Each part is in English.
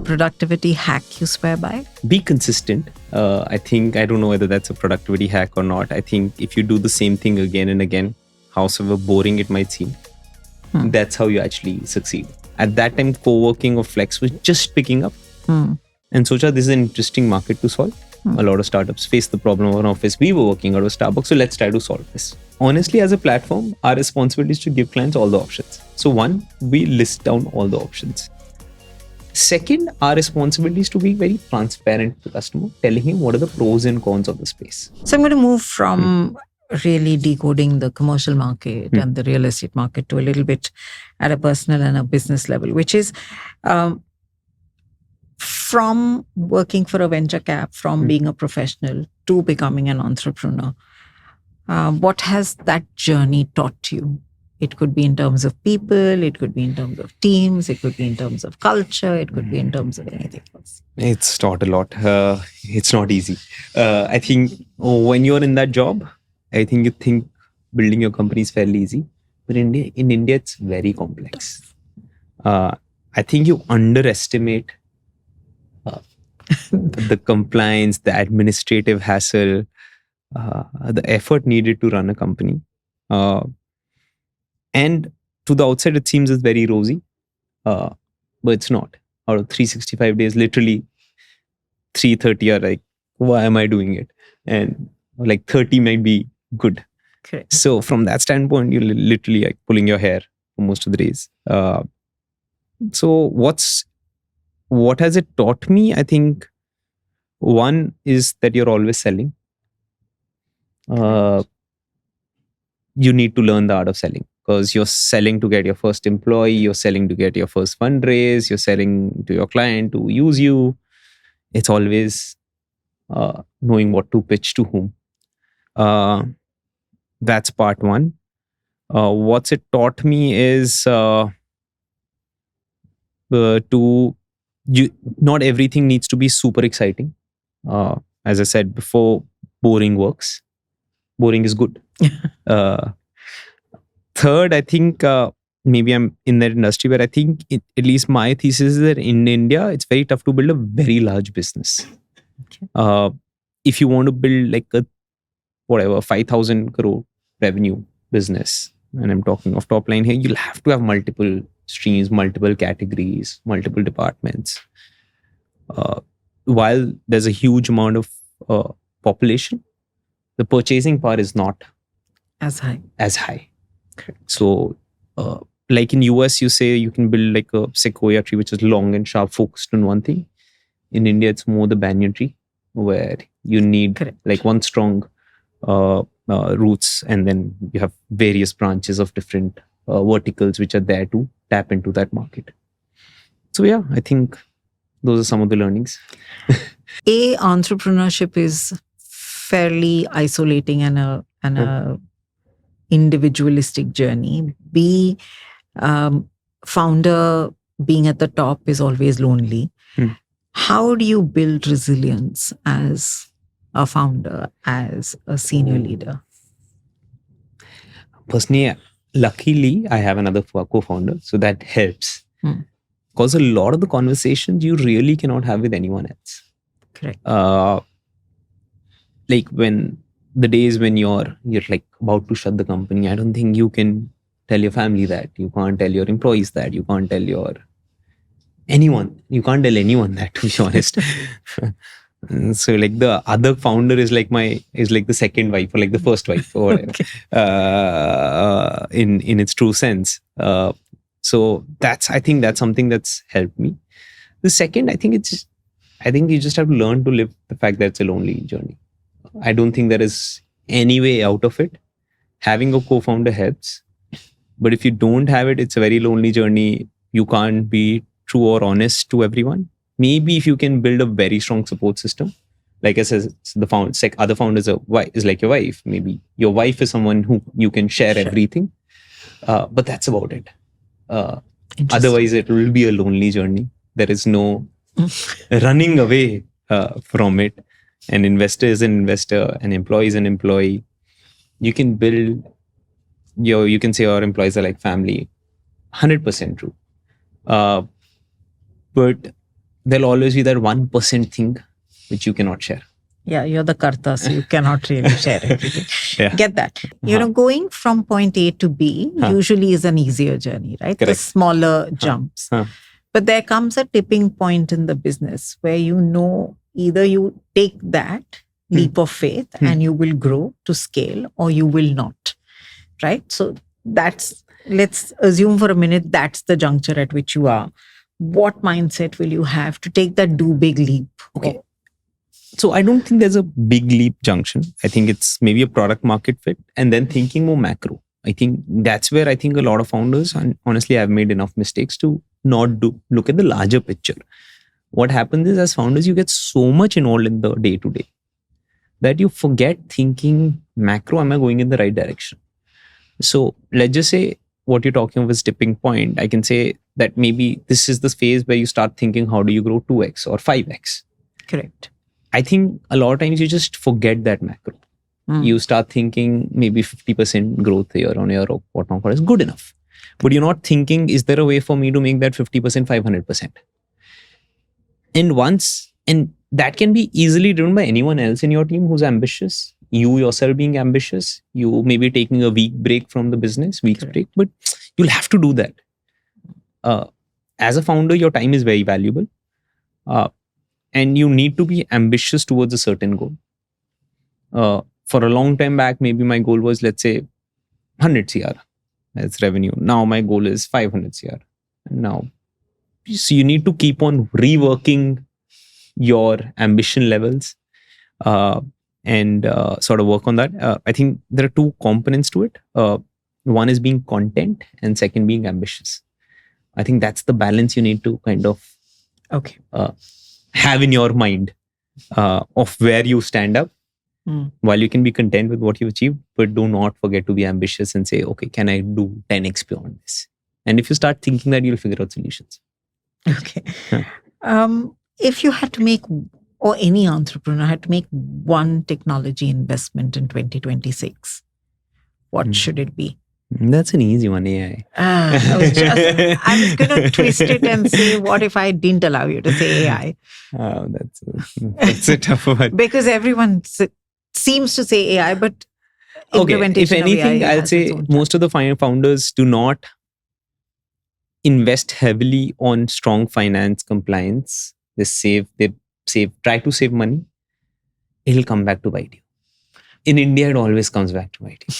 productivity hack you swear by? Be consistent. I don't know whether that's a productivity hack or not. I think if you do the same thing again and again, however boring it might seem, that's how you actually succeed. At that time, co-working or flex was just picking up. And Socha, this is an interesting market to solve. A lot of startups face the problem of an office. We were working out of Starbucks, so let's try to solve this. Honestly, as a platform, our responsibility is to give clients all the options. So one, we list down all the options. Second, our responsibility is to be very transparent to the customer, telling him what are the pros and cons of the space. So I'm going to move from really decoding the commercial market and the real estate market to a little bit at a personal and a business level, which is from working for a venture cap, from being a professional to becoming an entrepreneur. What has that journey taught you? It could be in terms of people, it could be in terms of teams, it could be in terms of culture, it could be in terms of anything else. It's taught a lot. It's not easy. I think when you're in that job, I think you think building your company is fairly easy. But in India, it's very complex. I think you underestimate the compliance, the administrative hassle, the effort needed to run a company. And to the outside, it seems it's very rosy, but it's not. Out of 365 days, literally 330 are like, why am I doing it? And like 30 might be good. Correct. So from that standpoint, you're literally like pulling your hair for most of the days. So what has it taught me? I think one is that you're always selling. You need to learn the art of selling, because you're selling to get your first employee, you're selling to get your first fundraise, you're selling to your client to use you. It's always knowing what to pitch to whom. That's part one. What's it taught me is not everything needs to be super exciting. As I said before, boring works. Boring is good. Third, I think maybe I'm in that industry, but I think at least my thesis is that in India, it's very tough to build a very large business. Okay. If you want to build like a 5,000 crore revenue business, and I'm talking of top line here, you'll have to have multiple streams, multiple categories, multiple departments. While there's a huge amount of population, the purchasing power is not as high. Correct. So, like in US, you say you can build like a sequoia tree, which is long and sharp, focused on one thing. In India, it's more the banyan tree, where you need like one strong roots, and then you have various branches of different verticals which are there to tap into that market. So yeah, I think those are some of the learnings. Entrepreneurship is fairly isolating and a individualistic journey. B, founder being at the top is always lonely. How do you build resilience as a founder, as a senior leader? Personally, luckily, I have another co-founder, so that helps. Because a lot of the conversations you really cannot have with anyone else. Correct. Like when the days when you're like about to shut the company, I don't think you can tell your family that. You can't tell your employees that. You can't tell anyone. You can't tell anyone that, to be honest. So like the other founder is like the second wife or like the first wife or whatever, in its true sense. So I think that's something that's helped me. The second, I think you just have to learn to live the fact that it's a lonely journey. I don't think there is any way out of it. Having a co-founder helps, but if you don't have it, it's a very lonely journey. You can't be true or honest to everyone. Maybe if you can build a very strong support system, like I said, other founders is like your wife. Maybe your wife is someone who you can share everything, but that's about it. Otherwise, it will be a lonely journey. There is no running away from it. An investor is an investor, an employee is an employee. You can build you can say our employees are like family, 100% true. But there'll always be that 1% thing which you cannot share. Yeah, you're the karta, so you cannot really share everything. Yeah. Get that. You know, going from point A to B usually is an easier journey, right? The Correct. smaller jumps. But there comes a tipping point in the business where you know either you take that leap of faith and you will grow to scale, or you will not, right? So let's assume for a minute that's the juncture at which you are. What mindset will you have to take that do big leap? Okay. So I don't think there's a big leap junction. I think it's maybe a product market fit and then thinking more macro. I think that's where I think a lot of founders, and honestly, I've made enough mistakes to not look at the larger picture. What happens is, as founders, you get so much involved in the day to day that you forget thinking macro, am I going in the right direction? So let's just say what you're talking of is tipping point. I can say that maybe this is the phase where you start thinking, how do you grow 2x or 5x? Correct. I think a lot of times you just forget that macro. You start thinking maybe 50% growth year on year or whatnot is good enough. But you're not thinking, is there a way for me to make that 50% 500%? And that can be easily driven by anyone else in your team who's ambitious. You yourself being ambitious. You may be taking a week's break from the business, break, but you'll have to do that. As a founder, your time is very valuable. And you need to be ambitious towards a certain goal. For a long time back, maybe my goal was, let's say, 100 CR as revenue. Now my goal is 500 CR. Now, so you need to keep on reworking your ambition levels and sort of work on that. I think there are two components to it. One is being content and second being ambitious. I think that's the balance you need to kind of have in your mind of where you stand up. While you can be content with what you've achieved, but do not forget to be ambitious and say, okay, can I do 10x beyond this? And if you start thinking that, you'll figure out solutions. Okay. If you had to make, or any entrepreneur had to make one technology investment in 2026, what should it be? That's an easy one, AI. I was going to twist it and say, what if I didn't allow you to say AI? That's a tough one. Because everyone seems to say AI, but implementation if anything, of AI I'll say most of the founders do not invest heavily on strong finance compliance. They try to save money. It'll come back to bite you. In India, it always comes back to bite you.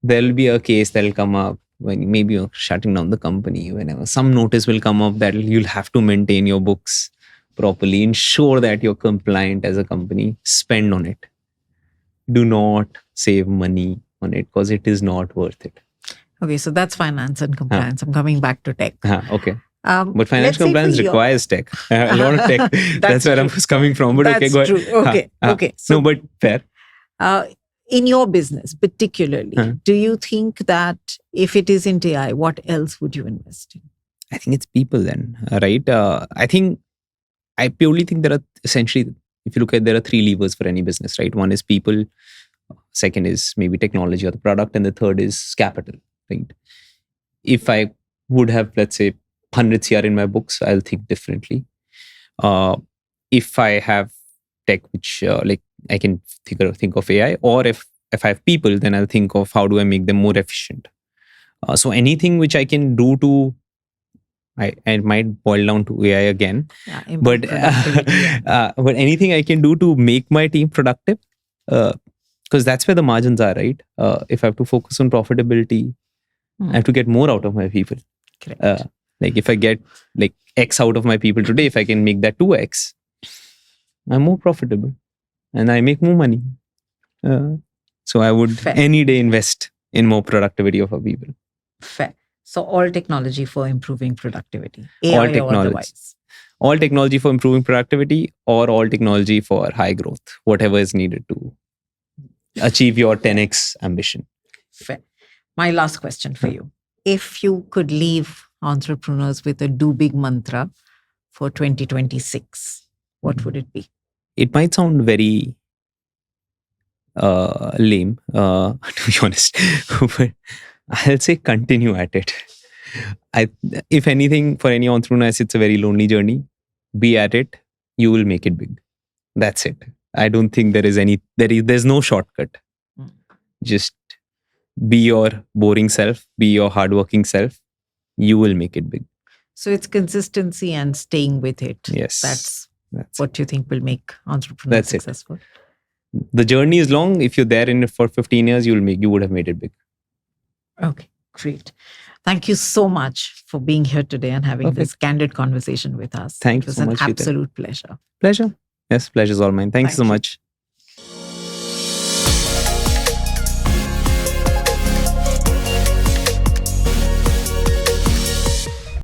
There'll be a case that'll come up when maybe you're shutting down the company, whenever some notice will come up that you'll have to maintain your books properly, ensure that you're compliant as a company, spend on it. Do not save money on it because it is not worth it. Okay, so that's finance and compliance. I'm coming back to tech. Okay. But finance compliance requires tech. A lot of tech. That's where I was coming from. But that's go true. ahead. Okay. So, no, but fair. In your business, particularly, do you think that if it isn't AI, what else would you invest in? I think it's people then, right? I purely think there are essentially, if you look at, there are three levers for any business, right? One is people, second is maybe technology or the product, and the third is capital, right? If I would have, let's say, 100 CR in my books, I'll think differently. If I have tech, which like I can think of AI, or if I have people, then I'll think of how do I make them more efficient. So anything which I can do to, I might boil down to AI again, but anything I can do to make my team productive, because that's where the margins are, right? If I have to focus on profitability, I have to get more out of my people. Correct. Like if I get like X out of my people today, if I can make that 2X, I'm more profitable and I make more money. So I would any day invest in more productivity of our people. Fair. So all technology for improving productivity, AI all technology. Or otherwise. All technology for improving productivity or all technology for high growth, whatever is needed to achieve your 10X ambition. Fair. My last question for you. If you could leave entrepreneurs with a do big mantra for 2026, what would it be? It might sound very lame, to be honest, but I'll say continue at it. If anything, for any entrepreneurs, it's a very lonely journey. Be at it. You will make it big. That's it. I don't think there's no shortcut. Mm. Just be your boring self, be your hardworking self. You will make it big. So it's consistency and staying with it. Yes. That's That's what you think will make entrepreneurs That's it. successful. The journey is long. If you're there in it for 15 years, you would have made it big. Okay, great. Thank you so much for being here today and having this candid conversation with us. Thank it you was so an much, Sheetal. absolute pleasure. Pleasure. Yes, pleasure's all mine. Thanks Thank so you. much.